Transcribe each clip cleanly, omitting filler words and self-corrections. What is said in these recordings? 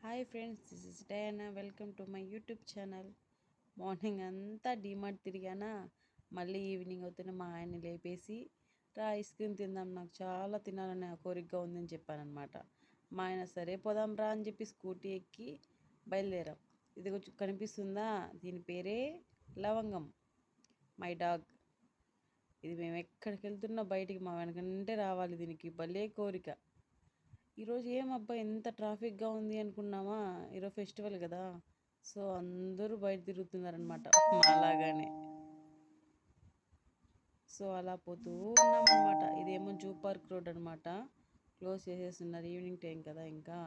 Hi friends, this is Diana. Welcome to my YouTube channel. Morning అంతా డీమార్ట్ తిరిగానా, మళ్ళీ evening అవుతున్న మా ఆయన్ని లేపేసి రా ఐస్ క్రీమ్ తిందాం, నాకు చాలా తినాలని కోరికగా ఉందని చెప్పానమాట. మా ఆయన సరే పోదాం రా అని చెప్పి స్కూటీ ఎక్కి బయలుదేరాం. ఇది కొంచెం కనిపిస్తుందా, దీని పేరే లవంగం, మై డాగ్. ఇది మేము ఎక్కడికి వెళ్తున్నా బయటికి మా వెనకంటే రావాలి, దీనికి భలే కోరిక. ఈరోజు ఏమబ్బా ఎంత ట్రాఫిక్గా ఉంది అనుకున్నామా, ఈరోజు ఫెస్టివల్ కదా, సో అందరూ బయట తిరుగుతున్నారనమాట మాలాగానే. సో అలా పోతూ ఉన్నామన్నమాట. ఇదేమో జూ పార్క్ రోడ్ అనమాట, క్లోజ్ చేసేస్తున్నారు, ఈవినింగ్ టైం కదా. ఇంకా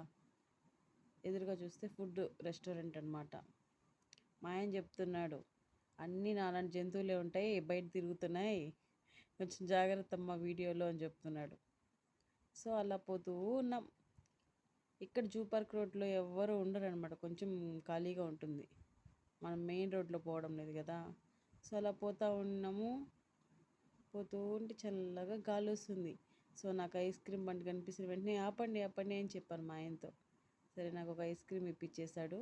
ఎదురుగా చూస్తే ఫుడ్ రెస్టారెంట్ అనమాట. మా ఆయన చెప్తున్నాడు, అన్నీ నాలాంటి జంతువులే ఉంటాయి బయట తిరుగుతున్నాయి, కొంచెం జాగ్రత్త అమ్మ వీడియోలో అని చెప్తున్నాడు. సో అలా పోతూ ఉన్నాం. ఇక్కడ జూ పార్క్ రోడ్లో ఎవ్వరు ఉండరు అనమాట, కొంచెం ఖాళీగా ఉంటుంది, మనం మెయిన్ రోడ్లో పోవడం లేదు కదా. సో అలా పోతూ ఉన్నాము. పోతూ ఉంటే చల్లగా గాలి వస్తుంది. సో నాకు ఐస్ క్రీమ్ బండి కనిపిస్తుంది, వెంటనే ఆపండి ఆపండి అని చెప్పాను మా ఆయనతో. సరే నాకు ఒక ఐస్ క్రీమ్ ఇప్పించేశాడు.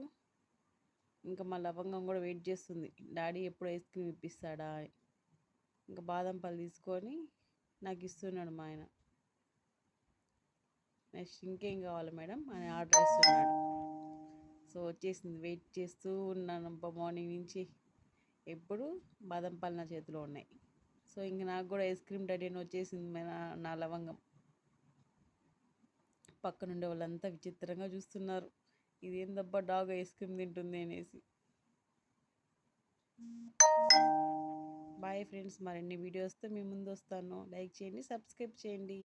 ఇంకా మా లవంగం కూడా వెయిట్ చేస్తుంది, డాడీ ఎప్పుడు ఐస్ క్రీమ్ ఇప్పిస్తాడా అని. ఇంకా బాదం పాలు తీసుకొని నాకు ఇస్తున్నాడు మా ఆయన. నెక్స్ట్ ఇంకేం కావాలి మేడం అని ఆర్డర్ ఇస్తున్నాడు. సో వచ్చేసింది, వెయిట్ చేస్తూ ఉన్నాను మార్నింగ్ నుంచి. ఎప్పుడు బాదం పాలు నా చేతిలో ఉన్నాయి. సో ఇంక నాకు కూడా ఐస్ క్రీమ్ డాడీ అని వచ్చేసింది నా లవంగం. పక్కనుండే వాళ్ళంతా విచిత్రంగా చూస్తున్నారు, ఇది ఏందబ్బా డాగ్ ఐస్ క్రీమ్ తింటుంది అనేసి. బాయ్ ఫ్రెండ్స్, మరిన్ని వీడియోస్తో మీ ముందు వస్తాను. లైక్ చేయండి, సబ్స్క్రైబ్ చేయండి.